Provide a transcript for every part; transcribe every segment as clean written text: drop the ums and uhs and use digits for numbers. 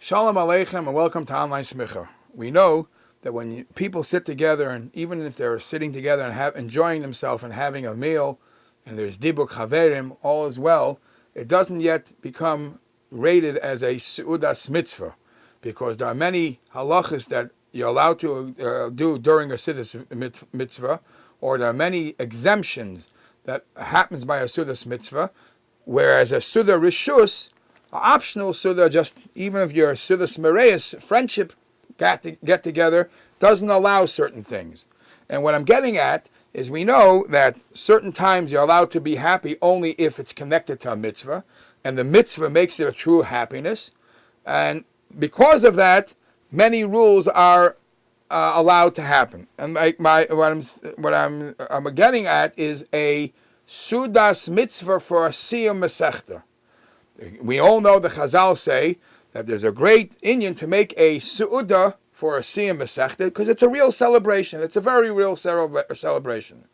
Shalom Aleichem and welcome to Online Smicha. We know that when people sit together, and even if they're sitting together and enjoying themselves and having a meal, and there's dibuk chaverim, all is well, it doesn't yet become rated as a seudas mitzvah, because there are many halachas that you're allowed to do during a seudas mitzvah, or there are many exemptions that happens by a seudas mitzvah, whereas a seudah rishus, optional suda, just even if you're a sudas mereis, friendship get together, doesn't allow certain things. And what I'm getting at is we know that certain times you're allowed to be happy only if it's connected to a mitzvah, and the mitzvah makes it a true happiness. And because of that, many rules are allowed to happen. And what I'm getting at is a sudas mitzvah for a syium masechta. We all know the Chazal say that there's a great inyan to make a su'udah for a siyum masechta because it's a real celebration. It's a very real celebration.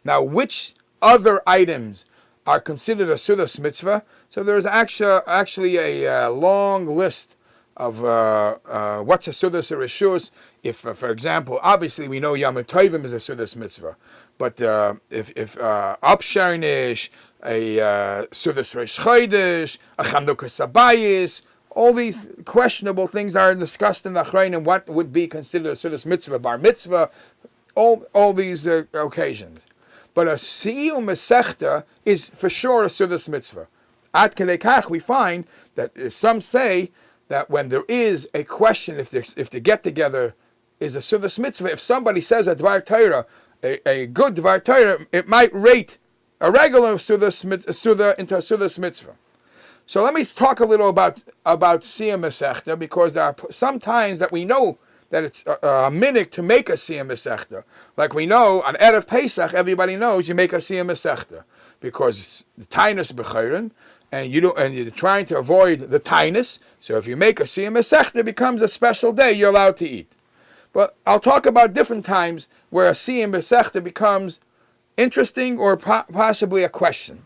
Now, which other items are considered a sudas mitzvah? So there's actually a long list of what's a sudas rishus. If, for example, obviously we know Yom Tovim is a sudas mitzvah, but if upsharnish, a sudas reish chodesh, a chanukas sabayis, all these questionable things are discussed in the Achrayim and what would be considered a sudas mitzvah, bar mitzvah, all these occasions. But a siyum masechta is for sure a sudas mitzvah. Ad kedei kach, we find that some say that when there is a question, if the get together is a sudas mitzvah, if somebody says a dvar Torah, a good dvar Torah, it might rate a regular suda into a sudas mitzvah. So let me talk a little about siyum masechta, because there are some times that we know that it's a minhag to make a siyum masechta. Like we know on Erev Pesach, everybody knows you make a siyum masechta because the tainus b'chayrin, and you're trying to avoid the tainus. So if you make a siyum masechta, it becomes a special day you're allowed to eat. But I'll talk about different times where a siyum masechta becomes interesting or possibly a question.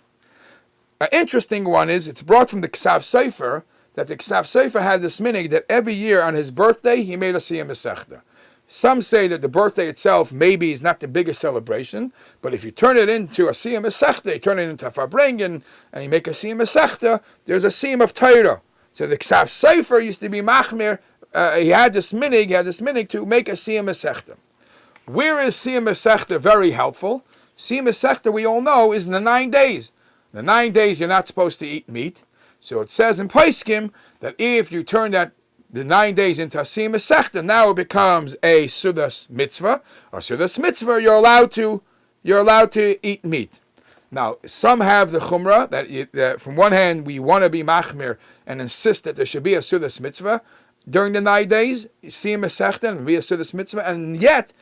An interesting one is, it's brought from the Ksav Sefer, that the Ksav Sefer had this minhag that every year on his birthday he made a siyum masechta. Some say that the birthday itself maybe is not the biggest celebration, but if you turn it into a siyum masechta, you turn it into a farbrengen, and you make a siyum masechta, there's a siyum of Torah. So the Ksav Sefer used to be machmir. He had this minhag to make a siyum masechta. Where is siyum masechta very helpful? Siyum masechta, we all know, is in the 9 days. The 9 days you're not supposed to eat meat. So it says in Poskim that if you turn the 9 days into a siyum masechta, now it becomes a sudas mitzvah. A sudas mitzvah, you're allowed to eat meat. Now, some have the chumrah that from one hand we want to be machmir and insist that there should be a sudas mitzvah during the 9 days, siyum masechta, and be a sudas mitzvah, and yet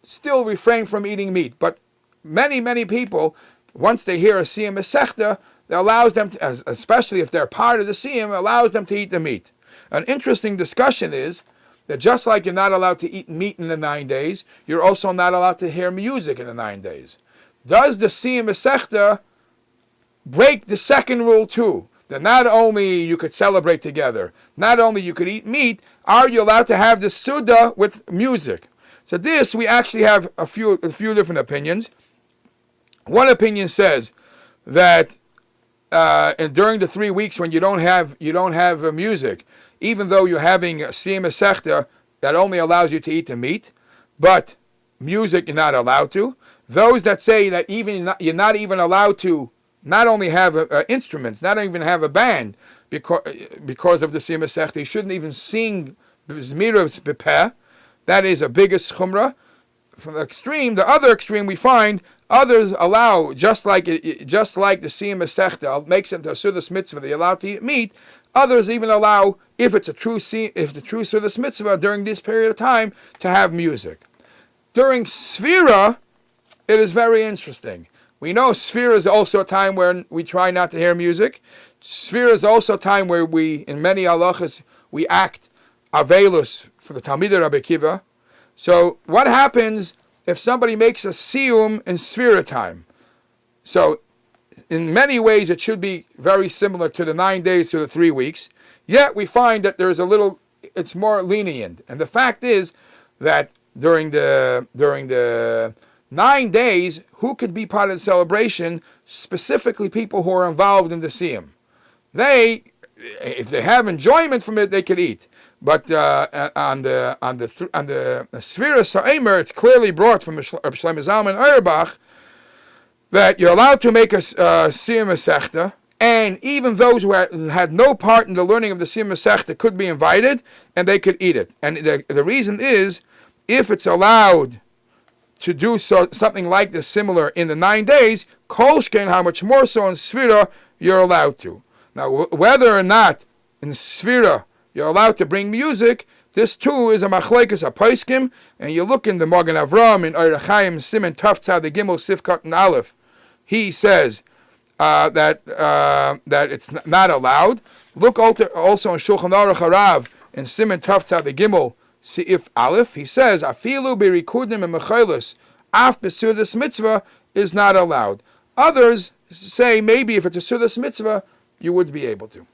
still refrain from eating meat. But many people, once they hear a siyum masechta, it allows them to, especially if they're part of the siyum, allows them to eat the meat. An interesting discussion is that just like you're not allowed to eat meat in the 9 days, you're also not allowed to hear music in the 9 days. Does the siyum masechta break the second rule too? That not only you could celebrate together, not only you could eat meat, are you allowed to have the suda with music? So this, we actually have a few different opinions. One opinion says that and during the 3 weeks when you don't have music, even though you're having a siyum masechta that only allows you to eat the meat, but music you're not allowed to. Those that say that you're not even allowed to not only have instruments, not even have a band, because of the siyum masechta, you shouldn't even sing zmiros b'peh. That is a biggest chumrah. From the other extreme, we find others allow, just like the siyum masechta makes it to a sudas mitzvah, they're allowed to eat meat. Others even allow, if the true sudas mitzvah during this period of time, to have music. During Sfira, it is very interesting. We know Sfira is also a time where we try not to hear music. Sfira is also a time where in many halachas, we act avelus for the Talmidei Rabbi Akiva. So what happens if somebody makes a siyum in Sfira time? So in many ways it should be very similar to the 9 days to the 3 weeks. Yet we find that there's it's more lenient. And the fact is that during the 9 days, who could be part of the celebration? Specifically people who are involved in the siyum. If they have enjoyment from it, they could eat. But on the Sfira Sa'emer, it's clearly brought from Shlomo Zalman Auerbach that you're allowed to make a siyum masechta, and even those who had no part in the learning of the siyum masechta could be invited, and they could eat it. And the reason is, if it's allowed to do something like this similar in the 9 days, kol shkein, how much more so in Sfira you're allowed to. Now, whether or not in Sfira you're allowed to bring music, this too is a machlekes haposkim, and you look in the Magen Avram in Orach Chaim Siman Taf Tzad the Gimel Sifkat and Aleph. He says that it's not allowed. Look also in Shulchan Aruch Harav in Siman Taf Tzad the Gimel Sif Aleph. He says afilu birikudim and mechailus af besudas mitzvah is not allowed. Others say maybe if it's a sudas mitzvah you would be able to.